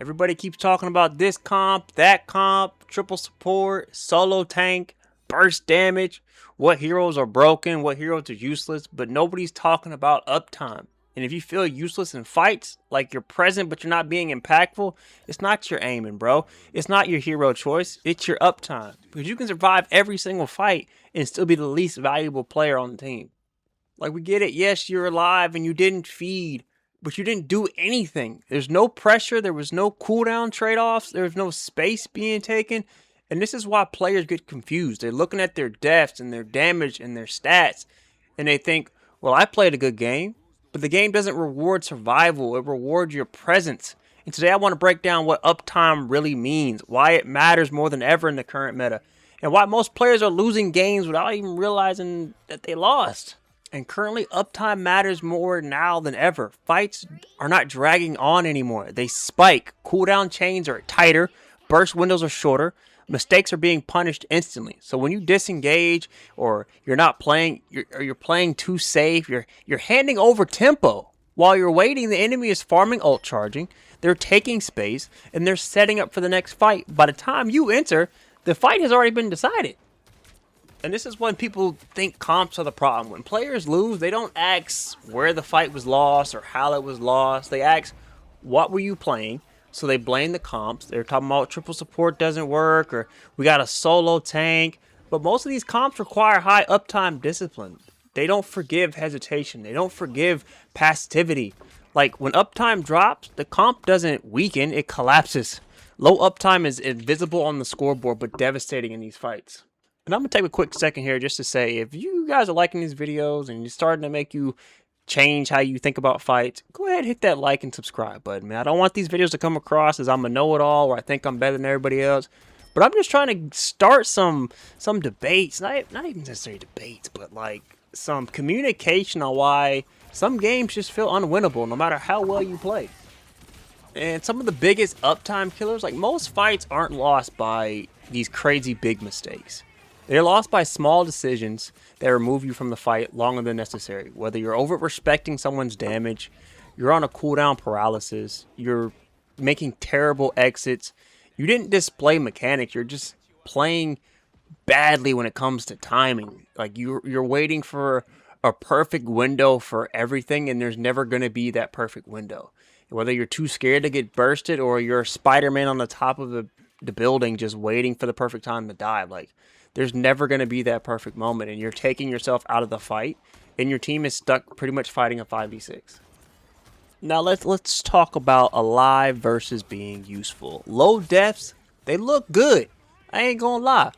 Everybody keeps talking about this comp, that comp, triple support, solo tank, burst damage, what heroes are broken, what heroes are useless, but nobody's talking about uptime. And if you feel useless in fights, like you're present but you're not being impactful, it's not your aiming, bro. It's not your hero choice. It's your uptime. Because you can survive every single fight and still be the least valuable player on the team. Like, we get it. Yes, you're alive and you didn't feed, but you didn't do anything. There's no pressure. There was no cooldown trade-offs. There was no space being taken. And this is why players get confused. They're looking at their deaths and their damage and their stats, and they think, well, I played a good game. But the game doesn't reward survival. It rewards your presence. And today I want to break down what uptime really means, why it matters more than ever in the current meta, and why most players are losing games without even realizing that they lost. And currently, uptime matters more now than ever. Fights are not dragging on anymore. They spike. Cooldown chains are tighter. Burst windows are shorter. Mistakes are being punished instantly. So when you disengage or you're not playing, you're playing too safe, you're handing over tempo. While you're waiting, the enemy is farming ult charging. They're taking space and they're setting up for the next fight. By the time you enter, the fight has already been decided. And this is when people think comps are the problem. When players lose, they don't ask where the fight was lost or how it was lost. They ask, what were you playing? So they blame the comps. They're talking about triple support doesn't work, or we got a solo tank. But most of these comps require high uptime discipline. They don't forgive hesitation. They don't forgive passivity. Like, when uptime drops, the comp doesn't weaken, it collapses. Low uptime is invisible on the scoreboard, but devastating in these fights. And I'm going to take a quick second here just to say, if you guys are liking these videos and it's starting to make you change how you think about fights, go ahead and hit that like and subscribe button, man. I don't want these videos to come across as I'm a know-it-all or I think I'm better than everybody else. But I'm just trying to start some debates, not even necessarily debates, but like some communication on why some games just feel unwinnable no matter how well you play. And some of the biggest uptime killers, like most fights aren't lost by these crazy big mistakes. They're lost by small decisions that remove you from the fight longer than necessary. Whether you're over-respecting someone's damage, you're on a cooldown paralysis, you're making terrible exits, you didn't display mechanics, you're just playing badly when it comes to timing. Like, you're waiting for a perfect window for everything, and there's never going to be that perfect window. Whether you're too scared to get bursted or you're Spider-Man on the top of the building just waiting for the perfect time to dive, like, there's never going to be that perfect moment, and you're taking yourself out of the fight, and your team is stuck pretty much fighting a 5v6. Now let's talk about alive versus being useful. Low deaths, they look good. I ain't gonna lie.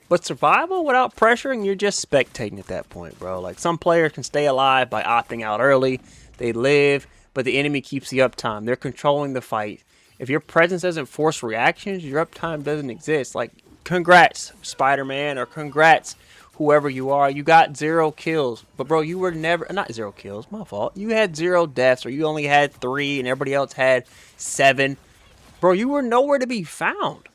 But survival without pressuring, you're just spectating at that point, bro. Like, some players can stay alive by opting out early. They live, but the enemy keeps the uptime. They're controlling the fight. If your presence doesn't force reactions, your uptime doesn't exist. Like, congrats, Spider-Man, or congrats, whoever you are. You got 0 kills. But, bro, you were never... Not 0 kills, my fault. You had 0 deaths, or you only had 3, and everybody else had 7. Bro, you were nowhere to be found.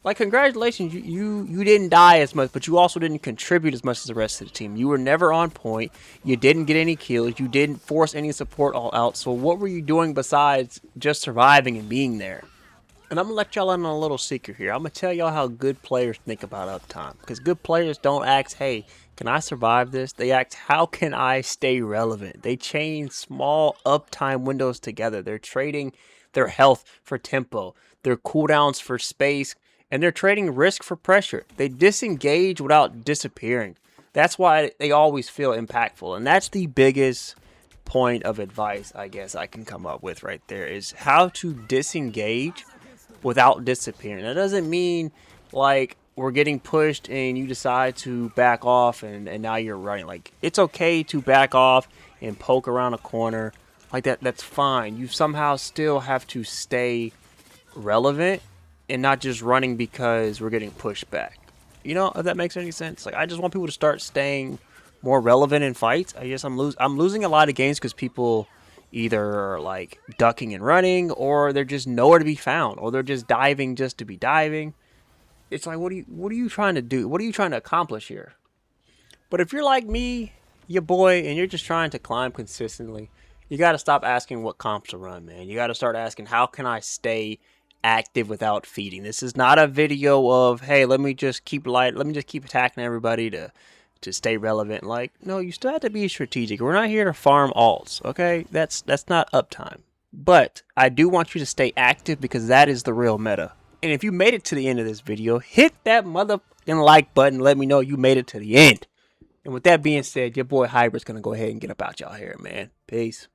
Like, congratulations, you didn't die as much, but you also didn't contribute as much as the rest of the team. You were never on point. You didn't get any kills. You didn't force any support all out. So what were you doing besides just surviving and being there? And I'm going to let y'all in on a little secret here. I'm going to tell y'all how good players think about uptime. Because good players don't ask, hey, can I survive this? They ask, how can I stay relevant? They chain small uptime windows together. They're trading their health for tempo, their cooldowns for space, and they're trading risk for pressure. They disengage without disappearing. That's why they always feel impactful. And that's the biggest point of advice, I guess, I can come up with right there, is how to disengage without disappearing. That doesn't mean like we're getting pushed and you decide to back off and now you're running. Like, it's okay to back off and poke around a corner like that. That's fine. You somehow still have to stay relevant and not just running because we're getting pushed back. You know, if that makes any sense. Like, I just want people to start staying more relevant in fights. I guess I'm losing a lot of games because people either are like ducking and running, or they're just nowhere to be found, or they're just diving just to be diving. It's like, what are you trying to do? What are you trying to accomplish here? But if you're like me, your boy, and you're just trying to climb consistently, you got to stop asking what comps to run, man. You got to start asking, how can I stay active without feeding. This is not a video of, hey, let me just keep attacking everybody to stay relevant. Like, no, you still have to be strategic. We're not here to farm alts, okay? That's not uptime. But I do want you to stay active because that is the real meta. And if you made it to the end of this video, hit that motherfucking like button. Let me know you made it to the end. And with that being said, your boy Hybrid's gonna go ahead and get up out y'all here, man. Peace.